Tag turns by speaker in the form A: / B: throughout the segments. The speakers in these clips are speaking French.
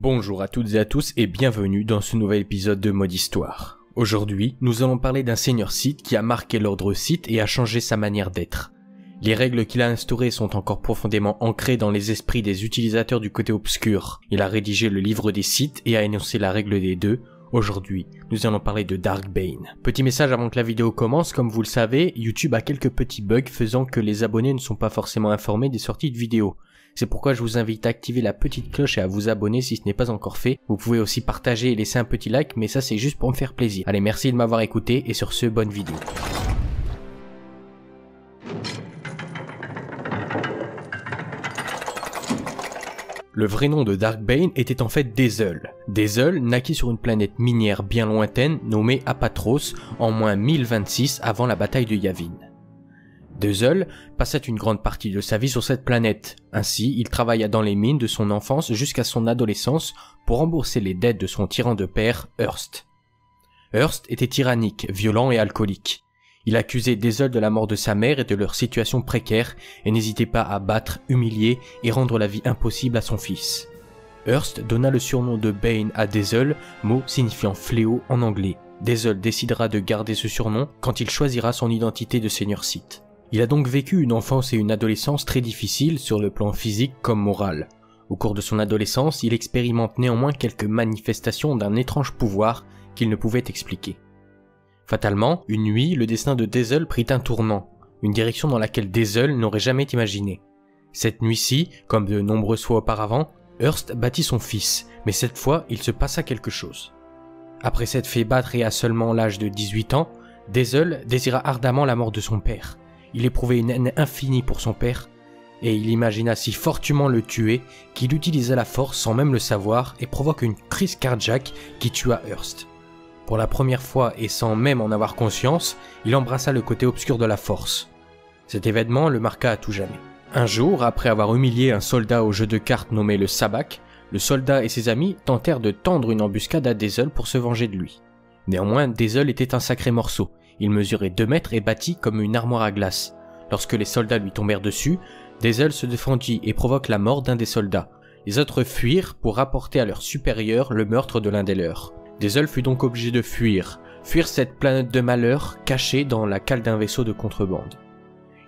A: Bonjour à toutes et à tous et bienvenue dans ce nouvel épisode de Mode Histoire. Aujourd'hui, nous allons parler d'un seigneur Sith qui a marqué l'ordre Sith et a changé sa manière d'être. Les règles qu'il a instaurées sont encore profondément ancrées dans les esprits des utilisateurs du côté obscur. Il a rédigé le livre des Sith et a énoncé la règle des deux. Aujourd'hui, nous allons parler de Dark Bane. Petit message avant que la vidéo commence, comme vous le savez, YouTube a quelques petits bugs faisant que les abonnés ne sont pas forcément informés des sorties de vidéos. C'est pourquoi je vous invite à activer la petite cloche et à vous abonner si ce n'est pas encore fait. Vous pouvez aussi partager et laisser un petit like, mais ça c'est juste pour me faire plaisir. Allez, merci de m'avoir écouté et sur ce, bonne vidéo. Le vrai nom de Dark Bane était en fait Dezel. Dezel naquit sur une planète minière bien lointaine nommée Apatros en moins 1026 avant la bataille de Yavin. Dezel passa une grande partie de sa vie sur cette planète. Ainsi, il travailla dans les mines de son enfance jusqu'à son adolescence pour rembourser les dettes de son tyran de père, Hearst. Hearst était tyrannique, violent et alcoolique. Il accusait Dezel de la mort de sa mère et de leur situation précaire et n'hésitait pas à battre, humilier et rendre la vie impossible à son fils. Hearst donna le surnom de Bane à Dezel, mot signifiant fléau en anglais. Dezel décidera de garder ce surnom quand il choisira son identité de seigneur Sith. Il a donc vécu une enfance et une adolescence très difficiles sur le plan physique comme moral. Au cours de son adolescence, il expérimente néanmoins quelques manifestations d'un étrange pouvoir qu'il ne pouvait expliquer. Fatalement, une nuit, le destin de Dezel prit un tournant, une direction dans laquelle Dezel n'aurait jamais imaginé. Cette nuit-ci, comme de nombreuses fois auparavant, Hearst battit son fils, mais cette fois, il se passa quelque chose. Après s'être fait battre et à seulement l'âge de 18 ans, Dezel désira ardemment la mort de son père. Il éprouvait une haine infinie pour son père, et il imagina si fortement le tuer qu'il utilisa la force sans même le savoir et provoque une crise cardiaque qui tua Hearst. Pour la première fois et sans même en avoir conscience, il embrassa le côté obscur de la force. Cet événement le marqua à tout jamais. Un jour, après avoir humilié un soldat au jeu de cartes nommé le Sabak, le soldat et ses amis tentèrent de tendre une embuscade à Dezel pour se venger de lui. Néanmoins, Dezel était un sacré morceau. Il mesurait 2 mètres et battit comme une armoire à glace. Lorsque les soldats lui tombèrent dessus, Dezel se défendit et provoque la mort d'un des soldats. Les autres fuirent pour rapporter à leur supérieur le meurtre de l'un des leurs. Dezel fut donc obligé de fuir cette planète de malheur cachée dans la cale d'un vaisseau de contrebande.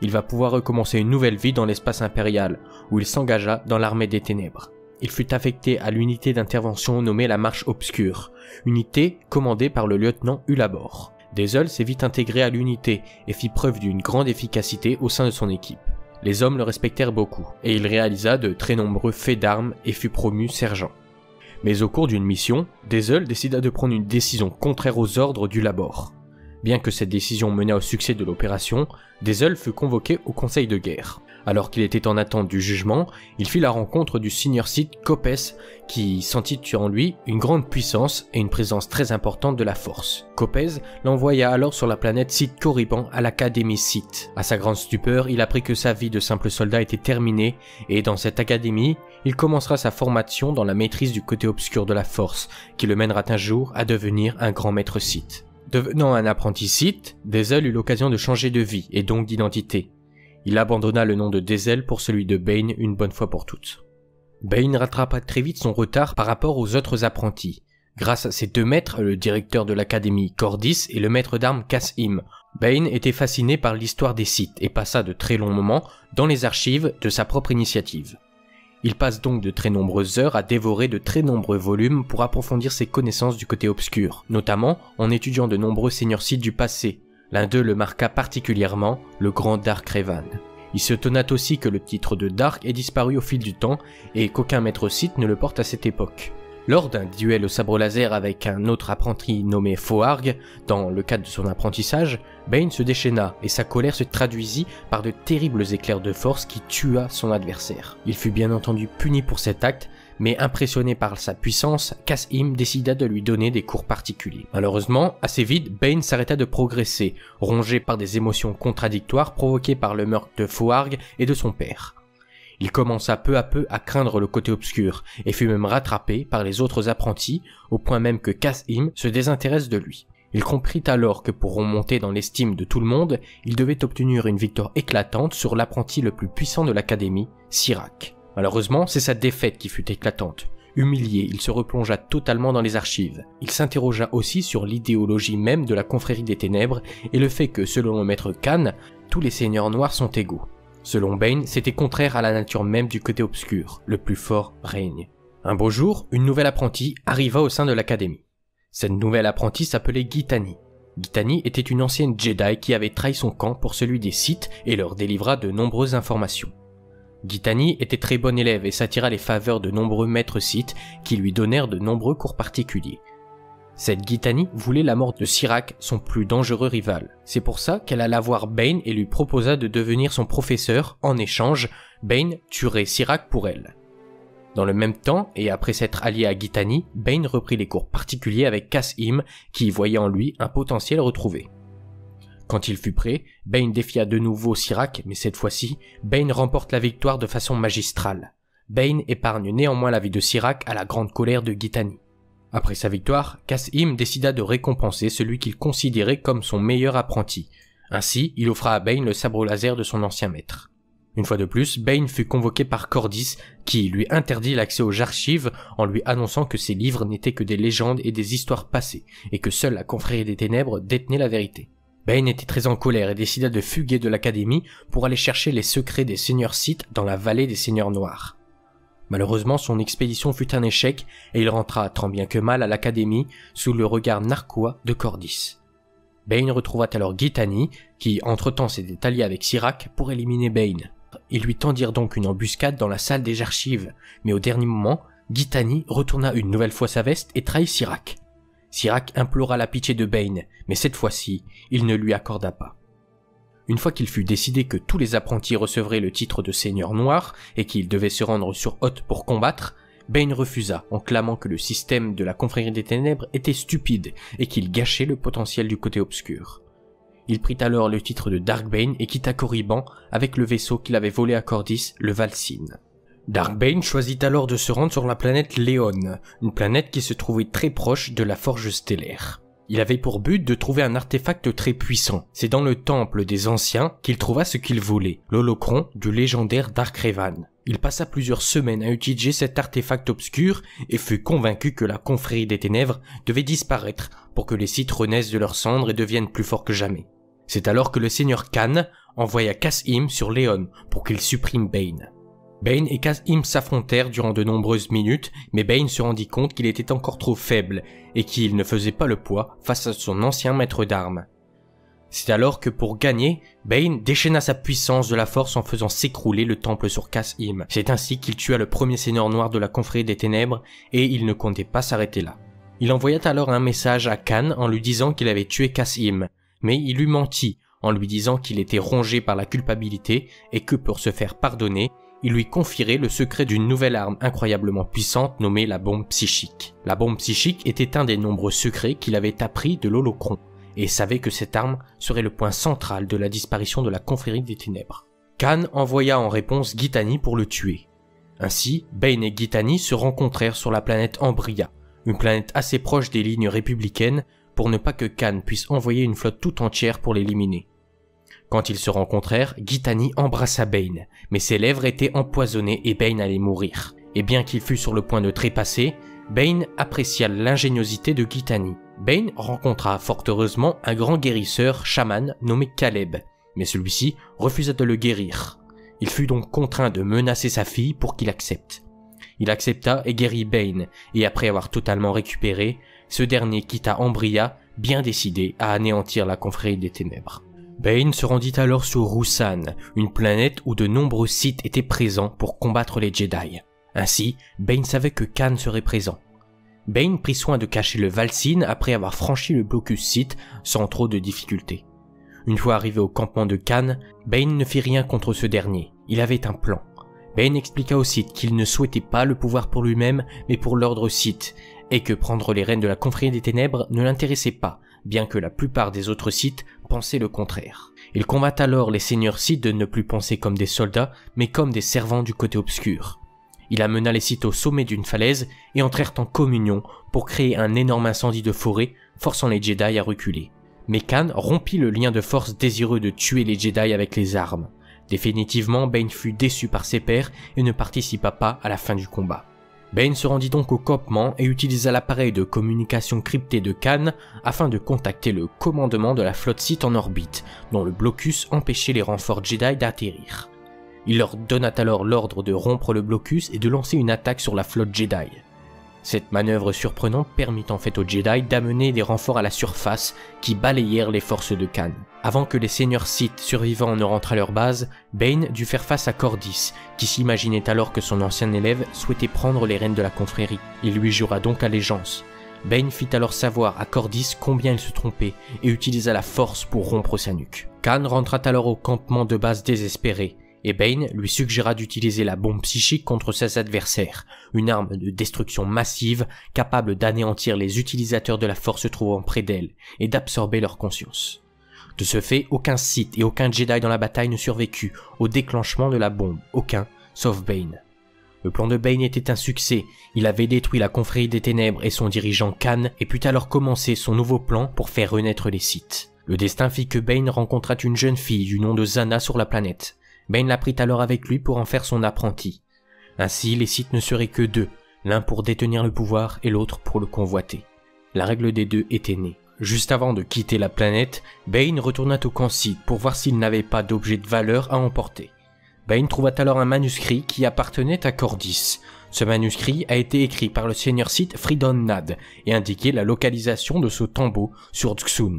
A: Il va pouvoir recommencer une nouvelle vie dans l'espace impérial, où il s'engagea dans l'armée des ténèbres. Il fut affecté à l'unité d'intervention nommée la Marche Obscure, unité commandée par le lieutenant Ulabor. Dezel s'est vite intégré à l'unité et fit preuve d'une grande efficacité au sein de son équipe. Les hommes le respectèrent beaucoup, et il réalisa de très nombreux faits d'armes et fut promu sergent. Mais au cours d'une mission, Dezel décida de prendre une décision contraire aux ordres d'Ulabor. Bien que cette décision menât au succès de l'opération, Dezel fut convoqué au conseil de guerre. Alors qu'il était en attente du jugement, il fit la rencontre du seigneur Sith Kopes qui sentit en lui une grande puissance et une présence très importante de la force. Kopes l'envoya alors sur la planète Sith Korriban à l'académie Sith. À sa grande stupeur, il apprit que sa vie de simple soldat était terminée et dans cette académie, il commencera sa formation dans la maîtrise du côté obscur de la force qui le mènera un jour à devenir un grand maître Sith. Devenant un apprenti Sith, Dezel eut l'occasion de changer de vie et donc d'identité. Il abandonna le nom de Dezel pour celui de Bane une bonne fois pour toutes. Bane rattrapa très vite son retard par rapport aux autres apprentis. Grâce à ses 2 maîtres, le directeur de l'académie Cordis et le maître d'armes Cassim, Bane était fasciné par l'histoire des Sith et passa de très longs moments dans les archives de sa propre initiative. Il passe donc de très nombreuses heures à dévorer de très nombreux volumes pour approfondir ses connaissances du côté obscur, notamment en étudiant de nombreux seigneurs Sith du passé. L'un d'eux le marqua particulièrement, le grand Dark Revan. Il se tenait aussi que le titre de Dark ait disparu au fil du temps et qu'aucun maître Sith ne le porte à cette époque. Lors d'un duel au sabre laser avec un autre apprenti nommé Foarg, dans le cadre de son apprentissage, Bane se déchaîna et sa colère se traduisit par de terribles éclairs de force qui tua son adversaire. Il fut bien entendu puni pour cet acte, mais impressionné par sa puissance, Cassim décida de lui donner des cours particuliers. Malheureusement, assez vite, Bane s'arrêta de progresser, rongé par des émotions contradictoires provoquées par le meurtre de Foarg et de son père. Il commença peu à peu à craindre le côté obscur, et fut même rattrapé par les autres apprentis, au point même que Cassim se désintéresse de lui. Il comprit alors que pour remonter dans l'estime de tout le monde, il devait obtenir une victoire éclatante sur l'apprenti le plus puissant de l'académie, Sirak. Malheureusement, c'est sa défaite qui fut éclatante. Humilié, il se replongea totalement dans les archives. Il s'interrogea aussi sur l'idéologie même de la confrérie des ténèbres et le fait que, selon le maître Khan, tous les seigneurs noirs sont égaux. Selon Bane, c'était contraire à la nature même du côté obscur, le plus fort règne. Un beau jour, une nouvelle apprentie arriva au sein de l'académie. Cette nouvelle apprentie s'appelait Githani. Githani était une ancienne Jedi qui avait trahi son camp pour celui des Sith et leur délivra de nombreuses informations. Githani était très bonne élève et s'attira les faveurs de nombreux maîtres Sith qui lui donnèrent de nombreux cours particuliers. Cette Githani voulait la mort de Sirac, son plus dangereux rival. C'est pour ça qu'elle alla voir Bane et lui proposa de devenir son professeur. En échange, Bane tuerait Sirac pour elle. Dans le même temps, et après s'être allié à Githani, Bane reprit les cours particuliers avec Cas-Im, qui voyait en lui un potentiel retrouvé. Quand il fut prêt, Bane défia de nouveau Sirac, mais cette fois-ci, Bane remporte la victoire de façon magistrale. Bane épargne néanmoins la vie de Sirac à la grande colère de Githani. Après sa victoire, Cas-Im décida de récompenser celui qu'il considérait comme son meilleur apprenti. Ainsi, il offra à Bane le sabre laser de son ancien maître. Une fois de plus, Bane fut convoqué par Cordis, qui lui interdit l'accès aux archives en lui annonçant que ces livres n'étaient que des légendes et des histoires passées, et que seule la confrérie des ténèbres détenait la vérité. Bane était très en colère et décida de fuguer de l'académie pour aller chercher les secrets des seigneurs Sith dans la vallée des seigneurs noirs. Malheureusement, son expédition fut un échec et il rentra tant bien que mal à l'académie sous le regard narquois de Cordis. Bane retrouva alors Githani, qui entre-temps s'était allié avec Sirac pour éliminer Bane. Ils lui tendirent donc une embuscade dans la salle des archives, mais au dernier moment, Githani retourna une nouvelle fois sa veste et trahit Sirac. Sirac implora la pitié de Bane, mais cette fois-ci, il ne lui accorda pas. Une fois qu'il fut décidé que tous les apprentis recevraient le titre de seigneur noir et qu'ils devaient se rendre sur Hoth pour combattre, Bane refusa en clamant que le système de la confrérie des ténèbres était stupide et qu'il gâchait le potentiel du côté obscur. Il prit alors le titre de Darkbane et quitta Korriban avec le vaisseau qu'il avait volé à Cordis, le Valsin. Darkbane choisit alors de se rendre sur la planète Léon, une planète qui se trouvait très proche de la Forge stellaire. Il avait pour but de trouver un artefact très puissant. C'est dans le temple des anciens qu'il trouva ce qu'il voulait, l'holocron du légendaire Dark Revan. Il passa plusieurs semaines à utiliser cet artefact obscur et fut convaincu que la confrérie des ténèbres devait disparaître pour que les Sith renaissent de leurs cendres et deviennent plus forts que jamais. C'est alors que le seigneur Khan envoya Cas-Im sur Léon pour qu'il supprime Bane. Bane et Cas-Im s'affrontèrent durant de nombreuses minutes, mais Bane se rendit compte qu'il était encore trop faible et qu'il ne faisait pas le poids face à son ancien maître d'armes. C'est alors que pour gagner, Bane déchaîna sa puissance de la force en faisant s'écrouler le temple sur Cas-Im. C'est ainsi qu'il tua le premier seigneur noir de la confrérie des ténèbres et il ne comptait pas s'arrêter là. Il envoya alors un message à Khan en lui disant qu'il avait tué Cas-Im, mais il lui mentit en lui disant qu'il était rongé par la culpabilité et que pour se faire pardonner, il lui confierait le secret d'une nouvelle arme incroyablement puissante nommée la bombe psychique. La bombe psychique était un des nombreux secrets qu'il avait appris de l'holocron, et savait que cette arme serait le point central de la disparition de la confrérie des ténèbres. Khan envoya en réponse Githani pour le tuer. Ainsi, Bane et Githani se rencontrèrent sur la planète Ambria, une planète assez proche des lignes républicaines pour ne pas que Khan puisse envoyer une flotte tout entière pour l'éliminer. Quand ils se rencontrèrent, Githani embrassa Bane, mais ses lèvres étaient empoisonnées et Bane allait mourir. Et bien qu'il fût sur le point de trépasser, Bane apprécia l'ingéniosité de Githani. Bane rencontra fort heureusement un grand guérisseur chaman nommé Caleb, mais celui-ci refusa de le guérir. Il fut donc contraint de menacer sa fille pour qu'il accepte. Il accepta et guérit Bane, et après avoir totalement récupéré, ce dernier quitta Ambria, bien décidé à anéantir la confrérie des ténèbres. Bane se rendit alors sur Roussan, une planète où de nombreux Sith étaient présents pour combattre les Jedi. Ainsi, Bane savait que Khan serait présent. Bane prit soin de cacher le Valsin après avoir franchi le blocus Sith sans trop de difficultés. Une fois arrivé au campement de Khan, Bane ne fit rien contre ce dernier. Il avait un plan. Bane expliqua aux Sith qu'il ne souhaitait pas le pouvoir pour lui-même, mais pour l'ordre Sith, et que prendre les rênes de la confrérie des ténèbres ne l'intéressait pas, bien que la plupart des autres Sith pensaient le contraire. Il convainc alors les seigneurs Sith de ne plus penser comme des soldats, mais comme des servants du côté obscur. Il amena les Sith au sommet d'une falaise et entrèrent en communion pour créer un énorme incendie de forêt, forçant les Jedi à reculer. Mais Khan rompit le lien de force désireux de tuer les Jedi avec les armes. Définitivement, Bane fut déçu par ses pairs et ne participa pas à la fin du combat. Bane se rendit donc au campement et utilisa l'appareil de communication crypté de Khan afin de contacter le commandement de la flotte Sith en orbite, dont le blocus empêchait les renforts Jedi d'atterrir. Il leur donna alors l'ordre de rompre le blocus et de lancer une attaque sur la flotte Jedi. Cette manœuvre surprenante permit en fait aux Jedi d'amener des renforts à la surface qui balayèrent les forces de Khan. Avant que les seigneurs Sith survivants ne rentrent à leur base, Bane dut faire face à Cordis, qui s'imaginait alors que son ancien élève souhaitait prendre les rênes de la confrérie. Il lui jura donc allégeance. Bane fit alors savoir à Cordis combien il se trompait et utilisa la force pour rompre sa nuque. Khan rentra alors au campement de base désespéré, et Bane lui suggéra d'utiliser la bombe psychique contre ses adversaires, une arme de destruction massive capable d'anéantir les utilisateurs de la force se trouvant près d'elle et d'absorber leur conscience. De ce fait, aucun Sith et aucun Jedi dans la bataille ne survécut au déclenchement de la bombe, aucun, sauf Bane. Le plan de Bane était un succès, il avait détruit la confrérie des ténèbres et son dirigeant Khan et put alors commencer son nouveau plan pour faire renaître les Sith. Le destin fit que Bane rencontra une jeune fille du nom de Zana sur la planète. Bane la prit alors avec lui pour en faire son apprenti. Ainsi, les Sith ne seraient que deux, l'un pour détenir le pouvoir et l'autre pour le convoiter. La règle des deux était née. Juste avant de quitter la planète, Bane retourna au camp Sith pour voir s'il n'avait pas d'objet de valeur à emporter. Bane trouva alors un manuscrit qui appartenait à Cordis. Ce manuscrit a été écrit par le seigneur Sith Freedon Nad et indiquait la localisation de ce tombeau sur Dxun.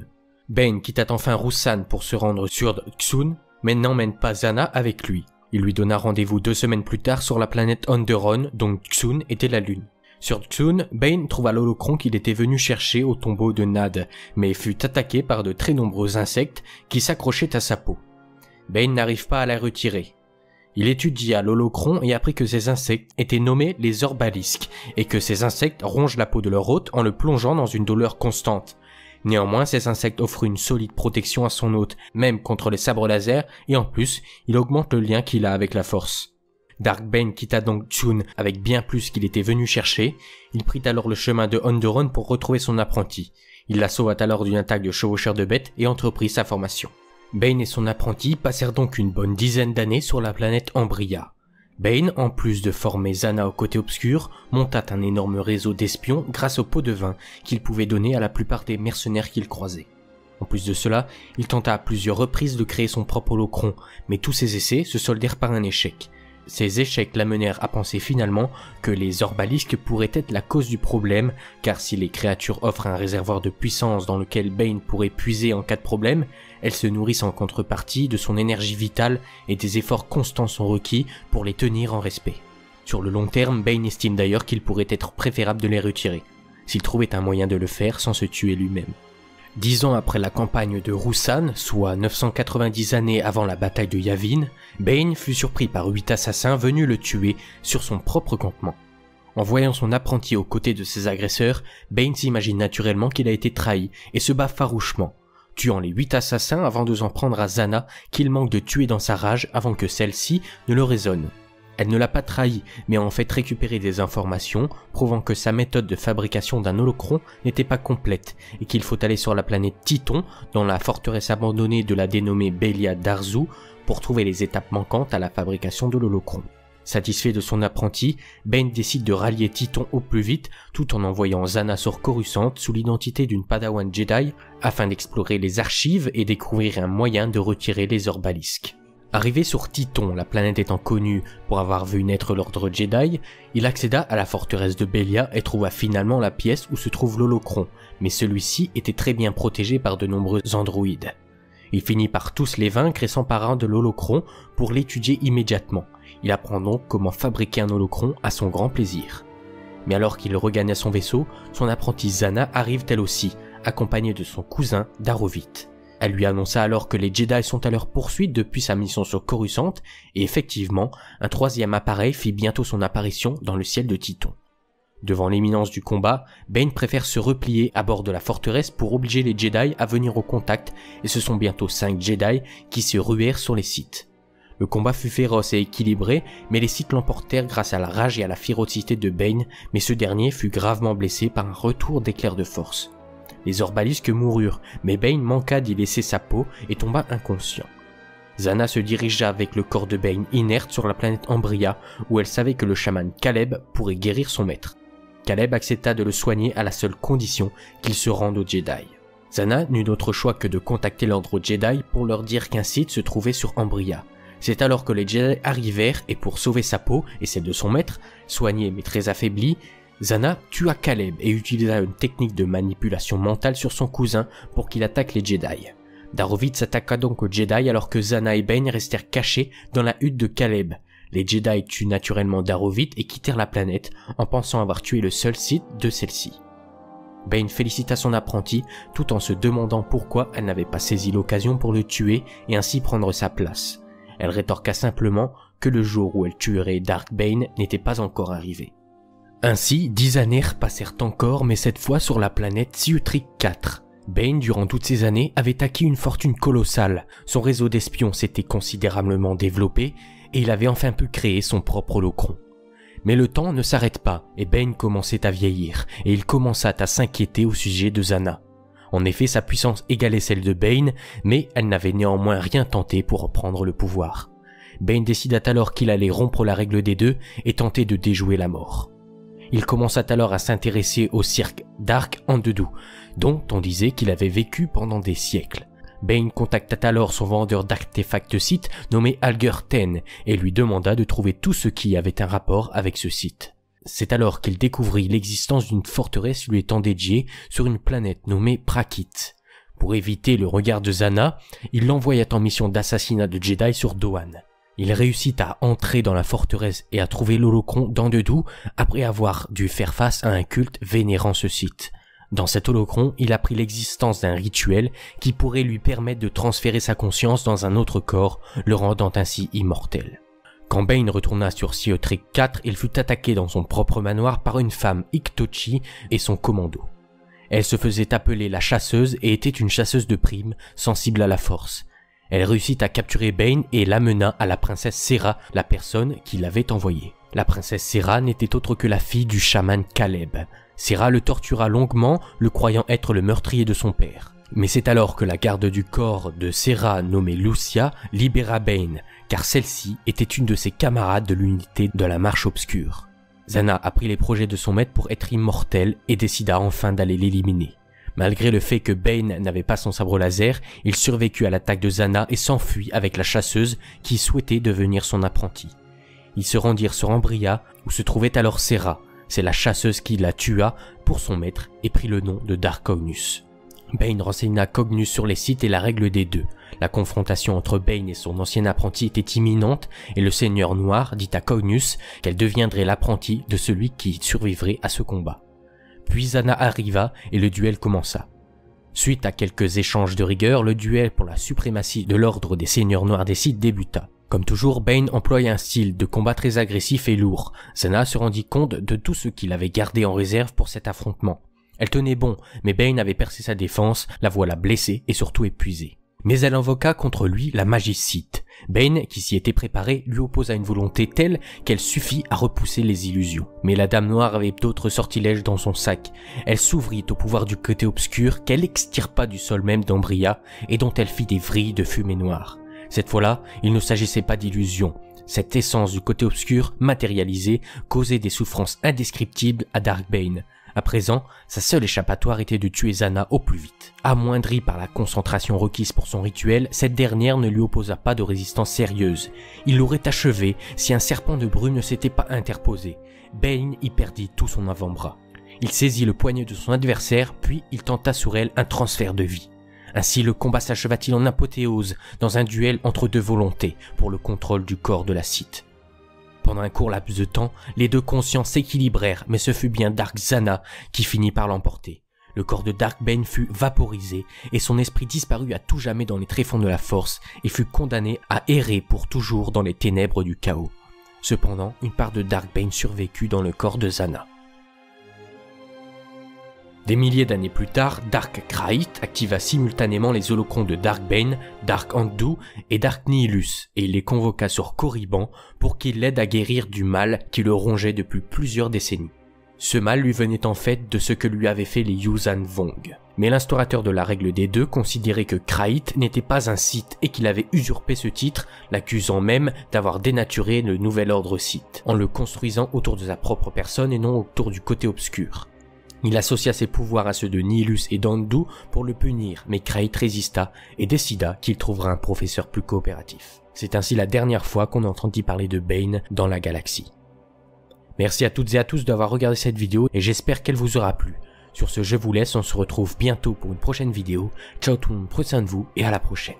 A: Bane quitta enfin Roussan pour se rendre sur Dxun, mais n'emmène pas Zana avec lui. Il lui donna rendez-vous 2 semaines plus tard sur la planète Onderon, dont Dxun était la lune. Sur Dxun, Bane trouva l'holocron qu'il était venu chercher au tombeau de Nad, mais fut attaqué par de très nombreux insectes qui s'accrochaient à sa peau. Bane n'arrive pas à la retirer. Il étudia l'holocron et apprit que ces insectes étaient nommés les orbalisques, et que ces insectes rongent la peau de leur hôte en le plongeant dans une douleur constante. Néanmoins, ces insectes offrent une solide protection à son hôte, même contre les sabres laser, et en plus, il augmente le lien qu'il a avec la force. Dark Bane quitta donc Dxun avec bien plus qu'il était venu chercher. Il prit alors le chemin de Onderon pour retrouver son apprenti. Il la sauva alors d'une attaque de chevaucheur de bêtes et entreprit sa formation. Bane et son apprenti passèrent donc une bonne dizaine d'années sur la planète Ambria. Bane, en plus de former Zana au côté obscur, monta un énorme réseau d'espions grâce au pot de vin qu'il pouvait donner à la plupart des mercenaires qu'il croisait. En plus de cela, il tenta à plusieurs reprises de créer son propre holocron, mais tous ses essais se soldèrent par un échec. Ces échecs l'amenèrent à penser finalement que les orbalisques pourraient être la cause du problème, car si les créatures offrent un réservoir de puissance dans lequel Bane pourrait puiser en cas de problème, elles se nourrissent en contrepartie de son énergie vitale et des efforts constants sont requis pour les tenir en respect. Sur le long terme, Bane estime d'ailleurs qu'il pourrait être préférable de les retirer, s'il trouvait un moyen de le faire sans se tuer lui-même. 10 ans après la campagne de Roussan, soit 990 années avant la bataille de Yavin, Bane fut surpris par 8 assassins venus le tuer sur son propre campement. En voyant son apprenti aux côtés de ses agresseurs, Bane s'imagine naturellement qu'il a été trahi et se bat farouchement, tuant les 8 assassins avant de s'en prendre à Zana qu'il manque de tuer dans sa rage avant que celle-ci ne le raisonne. Elle ne l'a pas trahi, mais a en fait récupéré des informations prouvant que sa méthode de fabrication d'un holocron n'était pas complète et qu'il faut aller sur la planète Titon, dans la forteresse abandonnée de la dénommée Belia Darzu, pour trouver les étapes manquantes à la fabrication de l'holocron. Satisfait de son apprenti, Bane décide de rallier Titon au plus vite tout en envoyant Zana sur Coruscant sous l'identité d'une Padawan Jedi afin d'explorer les archives et découvrir un moyen de retirer les orbalisques. Arrivé sur Titon, la planète étant connue pour avoir vu naître l'ordre Jedi, il accéda à la forteresse de Belia et trouva finalement la pièce où se trouve l'holocron, mais celui-ci était très bien protégé par de nombreux androïdes. Il finit par tous les vaincre et s'empara de l'holocron pour l'étudier immédiatement. Il apprend donc comment fabriquer un holocron à son grand plaisir. Mais alors qu'il regagna son vaisseau, son apprentie Zana arrive elle aussi, accompagnée de son cousin Darovith. Elle lui annonça alors que les Jedi sont à leur poursuite depuis sa mission sur Coruscant, et effectivement, un 3e appareil fit bientôt son apparition dans le ciel de Titon. Devant l'imminence du combat, Bane préfère se replier à bord de la forteresse pour obliger les Jedi à venir au contact, et ce sont bientôt 5 Jedi qui se ruèrent sur les Sith. Le combat fut féroce et équilibré, mais les Sith l'emportèrent grâce à la rage et à la férocité de Bane, mais ce dernier fut gravement blessé par un retour d'éclair de force. Les orbalisques moururent, mais Bane manqua d'y laisser sa peau et tomba inconscient. Zana se dirigea avec le corps de Bane inerte sur la planète Ambria où elle savait que le chaman Caleb pourrait guérir son maître. Caleb accepta de le soigner à la seule condition qu'il se rende aux Jedi. Zana n'eut d'autre choix que de contacter l'ordre Jedi pour leur dire qu'un site se trouvait sur Ambria. C'est alors que les Jedi arrivèrent et pour sauver sa peau et celle de son maître, soigné mais très affaibli, Zana tua Caleb et utilisa une technique de manipulation mentale sur son cousin pour qu'il attaque les Jedi. Darovitz s'attaqua donc aux Jedi alors que Zana et Bane restèrent cachés dans la hutte de Caleb. Les Jedi tuent naturellement Darovitz et quittèrent la planète en pensant avoir tué le seul Sith de celle-ci. Bane félicita son apprenti tout en se demandant pourquoi elle n'avait pas saisi l'occasion pour le tuer et ainsi prendre sa place. Elle rétorqua simplement que le jour où elle tuerait Dark Bane n'était pas encore arrivé. Ainsi, 10 années passèrent encore mais cette fois sur la planète Ciutric IV. Bane, durant toutes ces années, avait acquis une fortune colossale, son réseau d'espions s'était considérablement développé et il avait enfin pu créer son propre holocron. Mais le temps ne s'arrête pas et Bane commençait à vieillir et il commença à s'inquiéter au sujet de Zana. En effet, sa puissance égalait celle de Bane, mais elle n'avait néanmoins rien tenté pour reprendre le pouvoir. Bane décida alors qu'il allait rompre la règle des deux et tenter de déjouer la mort. Il commença alors à s'intéresser au cirque Dark Andedou, dont on disait qu'il avait vécu pendant des siècles. Bane contacta alors son vendeur d'artefacts Sith nommé Alger Ten et lui demanda de trouver tout ce qui avait un rapport avec ce site. C'est alors qu'il découvrit l'existence d'une forteresse lui étant dédiée sur une planète nommée Prakit. Pour éviter le regard de Zana, il l'envoya en mission d'assassinat de Jedi sur Dohan. Il réussit à entrer dans la forteresse et à trouver l'holocron d'Andedou après avoir dû faire face à un culte vénérant ce site. Dans cet holocron, il apprit l'existence d'un rituel qui pourrait lui permettre de transférer sa conscience dans un autre corps, le rendant ainsi immortel. Quand Bane retourna sur Ciutric IV, il fut attaqué dans son propre manoir par une femme Iktochi et son commando. Elle se faisait appeler la chasseuse et était une chasseuse de primes, sensible à la force. Elle réussit à capturer Bane et l'amena à la princesse Serra, la personne qui l'avait envoyée. La princesse Serra n'était autre que la fille du chaman Caleb. Serra le tortura longuement, le croyant être le meurtrier de son père. Mais c'est alors que la garde du corps de Serra nommée Lucia libéra Bane, car celle-ci était une de ses camarades de l'unité de la Marche Obscure. Zana apprit les projets de son maître pour être immortel et décida enfin d'aller l'éliminer. Malgré le fait que Bane n'avait pas son sabre laser, il survécut à l'attaque de Zana et s'enfuit avec la chasseuse qui souhaitait devenir son apprenti. Ils se rendirent sur Ambria où se trouvait alors Serra. C'est la chasseuse qui la tua pour son maître et prit le nom de Dark Cognus. Bane renseigna Cognus sur les sites et la règle des deux. La confrontation entre Bane et son ancien apprenti était imminente et le Seigneur Noir dit à Cognus qu'elle deviendrait l'apprenti de celui qui survivrait à ce combat. Puis Zana arriva et le duel commença. Suite à quelques échanges de rigueur, le duel pour la suprématie de l'ordre des Seigneurs Noirs des Sith débuta. Comme toujours, Bane employa un style de combat très agressif et lourd. Zana se rendit compte de tout ce qu'il avait gardé en réserve pour cet affrontement. Elle tenait bon, mais Bane avait percé sa défense, la voilà blessée et surtout épuisée. Mais elle invoqua contre lui la magie Sith. Bane, qui s'y était préparé, lui opposa une volonté telle qu'elle suffit à repousser les illusions. Mais la Dame Noire avait d'autres sortilèges dans son sac. Elle s'ouvrit au pouvoir du côté obscur qu'elle extirpa du sol même d'Ambria et dont elle fit des vrilles de fumée noire. Cette fois-là, il ne s'agissait pas d'illusion. Cette essence du côté obscur, matérialisée, causait des souffrances indescriptibles à Dark Bane. À présent, sa seule échappatoire était de tuer Zana au plus vite. Amoindrie par la concentration requise pour son rituel, cette dernière ne lui opposa pas de résistance sérieuse. Il l'aurait achevé si un serpent de brume ne s'était pas interposé. Bane y perdit tout son avant-bras. Il saisit le poignet de son adversaire, puis il tenta sur elle un transfert de vie. Ainsi le combat s'acheva-t-il en apothéose, dans un duel entre deux volontés, pour le contrôle du corps de la Sith. Pendant un court laps de temps, les deux consciences s'équilibrèrent, mais ce fut bien Dark Zana qui finit par l'emporter. Le corps de Dark Bane fut vaporisé, et son esprit disparut à tout jamais dans les tréfonds de la force, et fut condamné à errer pour toujours dans les ténèbres du chaos. Cependant, une part de Dark Bane survécut dans le corps de Zana. Des milliers d'années plus tard, Dark Krayt activa simultanément les holocrons de Dark Bane, Dark Andedou et Dark Nihilus, et il les convoqua sur Korriban pour qu'il l'aide à guérir du mal qui le rongeait depuis plusieurs décennies. Ce mal lui venait en fait de ce que lui avaient fait les Yuuzhan Vong. Mais l'instaurateur de la règle des deux considérait que Kraït n'était pas un Sith et qu'il avait usurpé ce titre, l'accusant même d'avoir dénaturé le nouvel ordre Sith, en le construisant autour de sa propre personne et non autour du côté obscur. Il associa ses pouvoirs à ceux de Nihilus et d'Andu pour le punir, mais Kraït résista et décida qu'il trouverait un professeur plus coopératif. C'est ainsi la dernière fois qu'on entendit parler de Bane dans la galaxie. Merci à toutes et à tous d'avoir regardé cette vidéo et j'espère qu'elle vous aura plu. Sur ce, je vous laisse, on se retrouve bientôt pour une prochaine vidéo. Ciao tout le monde, prenez soin de vous et à la prochaine.